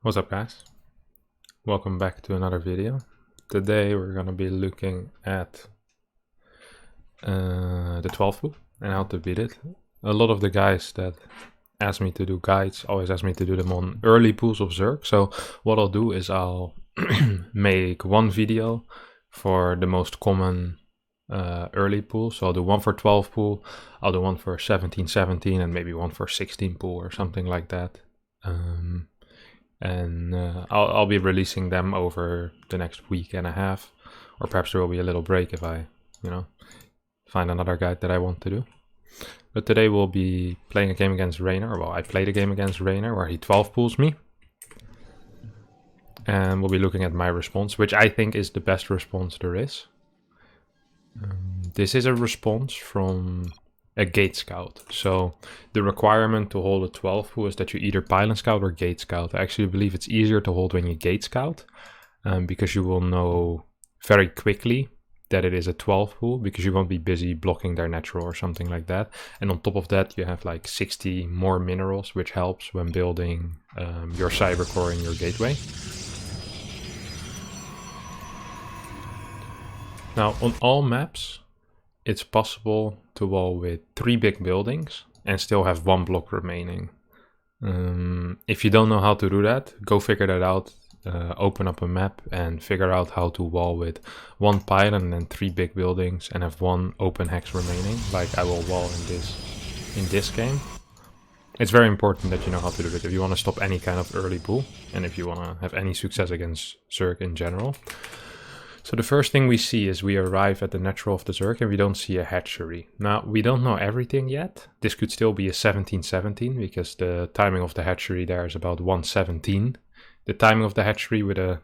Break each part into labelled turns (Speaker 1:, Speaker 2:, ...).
Speaker 1: What's up, guys? Welcome back to another video. Today we're gonna be looking at the 12 pool and how to beat it. A lot of the guys that ask me to do guides always ask me to do them on early pools of Zerg. So what I'll do is I'll make one video for the most common early pool. So I'll do one for 12 pool, I'll do one for 17-17, and maybe one for 16 pool or something like that. I'll be releasing them over the next week and a half, or perhaps there will be a little break if I, find another guide that I want to do. But today we'll be playing a game against Rainer. Well, I played a game against Rainer where he 12 pools me. And we'll be looking at my response, which I think is the best response there is. This is a response from a gate scout. So the requirement to hold a 12 pool is that you either pylon scout or gate scout. I actually believe it's easier to hold when you gate scout, because you will know very quickly that it is a 12 pool, because you won't be busy blocking their natural or something like that. And on top of that, you have like 60 more minerals, which helps when building your cyber core in your gateway. Now on all maps, it's possible to wall with 3 big buildings and still have 1 block remaining. If you don't know how to do that, go figure that out. Open up a map and figure out how to wall with 1 pylon and 3 big buildings and have 1 open hex remaining, like I will wall in this game. It's very important that you know how to do it if you want to stop any kind of early pool and if you want to have any success against Zerg in general. So the first thing we see is we arrive at the natural of the Zerg and we don't see a hatchery. Now, we don't know everything yet. This could still be a 17-17 because the timing of the hatchery there is about 1:17. The timing of the hatchery with a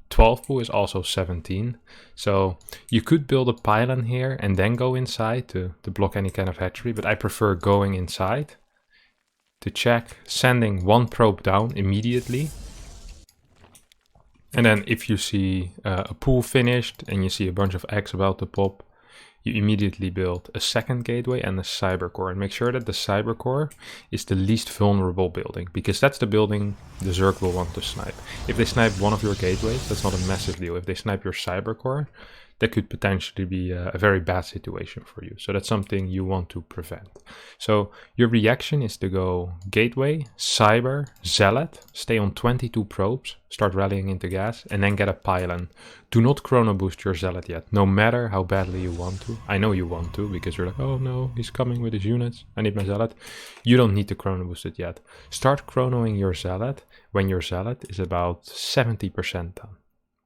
Speaker 1: 12 pool is also 17. So you could build a pylon here and then go inside to block any kind of hatchery, but I prefer going inside to check, sending 1 probe down immediately. And then if you see a pool finished and you see a bunch of eggs about to pop, you immediately build a second gateway and a cyber core. And make sure that the cyber core is the least vulnerable building, because that's the building the Zerg will want to snipe. If they snipe one of your gateways, that's not a massive deal. If they snipe your cyber core, that could potentially be a very bad situation for you. So that's something you want to prevent. So your reaction is to go gateway, cyber, zealot, stay on 22 probes, start rallying into gas, and then get a pylon. Do not chrono boost your zealot yet, no matter how badly you want to. I know you want to, because you're like, oh no, he's coming with his units, I need my zealot. You don't need to chrono boost it yet. Start chronoing your zealot when your zealot is about 70% done.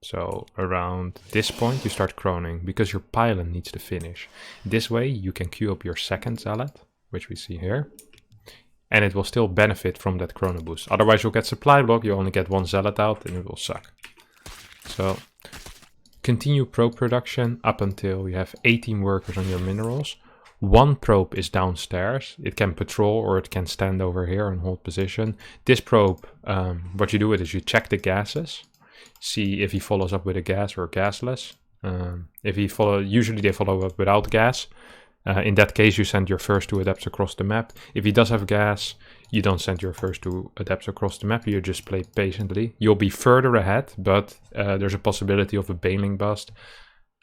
Speaker 1: So around this point you start chroning, because your pylon needs to finish. This way you can queue up your second zealot, which we see here, and it will still benefit from that chrono boost. Otherwise you'll get supply block, you only get 1 zealot out and it will suck. So continue probe production up until you have 18 workers on your minerals. 1 probe is downstairs. It can patrol or it can stand over here and hold position. This probe, what you do with is you check the gases. See if he follows up with a gas or gasless. Usually they follow up without gas. In that case, you send your first 2 adepts across the map. If he does have gas, you don't send your first 2 adepts across the map. You just play patiently. You'll be further ahead, but there's a possibility of a bailing bust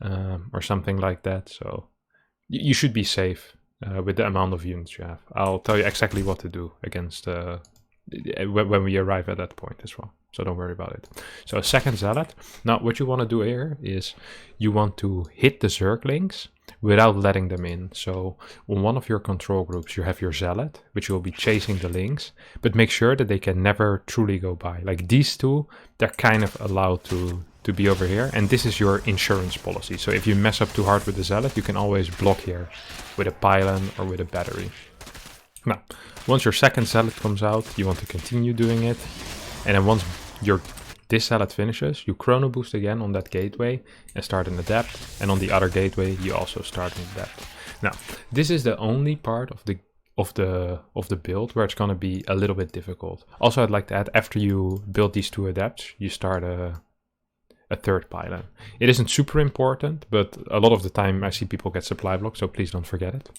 Speaker 1: or something like that. So you should be safe with the amount of units you have. I'll tell you exactly what to do against when we arrive at that point as well. So don't worry about it. So a second zealot. Now what you want to do here is you want to hit the Zerglings without letting them in. So on one of your control groups you have your zealot, which will be chasing the links, but make sure that they can never truly go by. Like these 2, they're kind of allowed to be over here, and this is your insurance policy. So if you mess up too hard with the zealot, you can always block here with a pylon or with a battery. Now, once your second zealot comes out, you want to continue doing it, and then once this zealot finishes, you chrono boost again on that gateway and start an adept, and on the other gateway you also start an adept. Now, this is the only part of the build where it's gonna be a little bit difficult. Also, I'd like to add, after you build these 2 adepts, you start a 3rd pylon. It isn't super important, but a lot of the time I see people get supply block, so please don't forget it.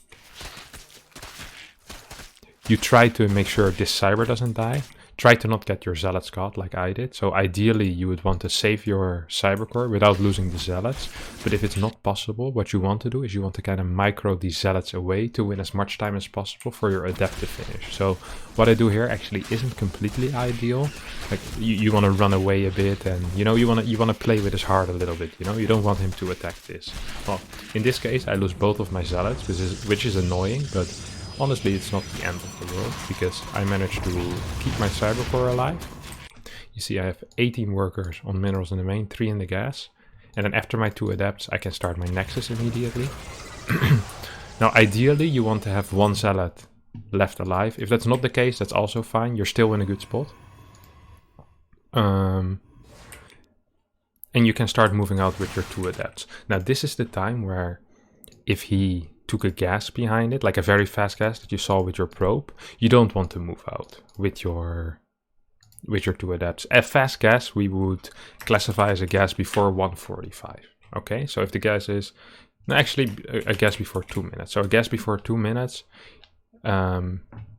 Speaker 1: You try to make sure this cyber doesn't die. Try to not get your zealots caught like I did. So ideally you would want to save your cybercore without losing the zealots. But if it's not possible, what you want to do is you want to kind of micro these zealots away to win as much time as possible for your adept to finish. So what I do here actually isn't completely ideal. Like you want to run away a bit, and you know, you want to play with his heart a little bit. You know, you don't want him to attack this. Well, in this case I lose both of my zealots, which is annoying, but honestly, it's not the end of the world, because I managed to keep my cybercore alive. You see, I have 18 workers on minerals in the main, 3 in the gas. And then after my 2 adepts, I can start my nexus immediately. Now, ideally, you want to have 1 zealot left alive. If that's not the case, that's also fine. You're still in a good spot. And you can start moving out with your 2 adepts. Now, this is the time where if he took a gas behind it, like a very fast gas that you saw with your probe, you don't want to move out with your 2 adepts. A fast gas we would classify as a gas before 1:45. Okay, so if the gas is actually a gas before 2 minutes, so a gas before 2 minutes,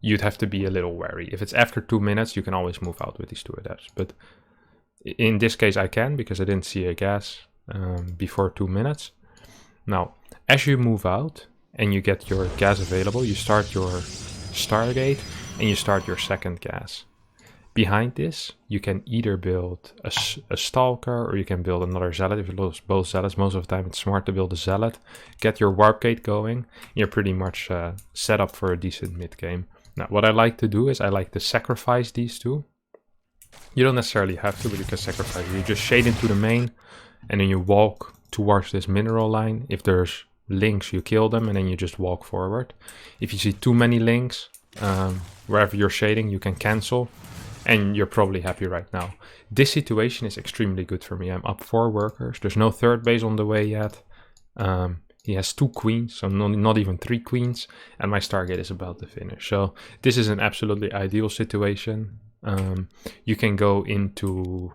Speaker 1: you'd have to be a little wary. If it's after 2 minutes, you can always move out with these 2 adepts. But in this case, I can, because I didn't see a gas before 2 minutes. Now, as you move out and you get your gas available, you start your Stargate and you start your second gas. Behind this, you can either build a Stalker or you can build another Zealot. If you lose both Zealots, most of the time it's smart to build a Zealot. Get your Warp Gate going. You're pretty much set up for a decent mid game. Now, what I like to do is I like to sacrifice these 2. You don't necessarily have to, but you can sacrifice. You just shade into the main and then you walk towards this mineral line. If there's links, you kill them and then you just walk forward. If you see too many links, wherever you're shading, you can cancel. And you're probably happy right now. This situation is extremely good for me. I'm up 4 workers. There's no third base on the way yet. He has 2 queens, so not even 3 queens. And my Stargate is about to finish. So this is an absolutely ideal situation. You can go into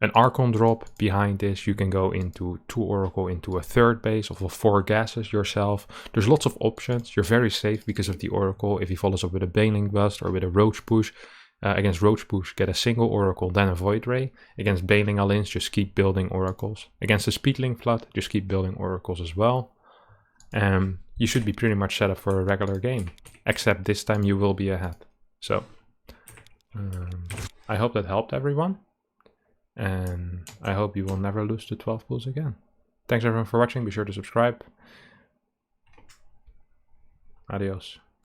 Speaker 1: an Archon drop behind this. You can go into 2 Oracle into a third base of 4 gases yourself. There's lots of options. You're very safe because of the Oracle. If he follows up with a Baneling Bust or with a Roach Push, against Roach Push, get a single Oracle, then a Void Ray. Against Baneling Alins, just keep building Oracles. Against the Speedling Flood, just keep building Oracles as well. You should be pretty much set up for a regular game. Except this time you will be ahead. So, I hope that helped everyone. And I hope you will never lose to 12 pools again. Thanks everyone for watching. Be sure to subscribe. Adios.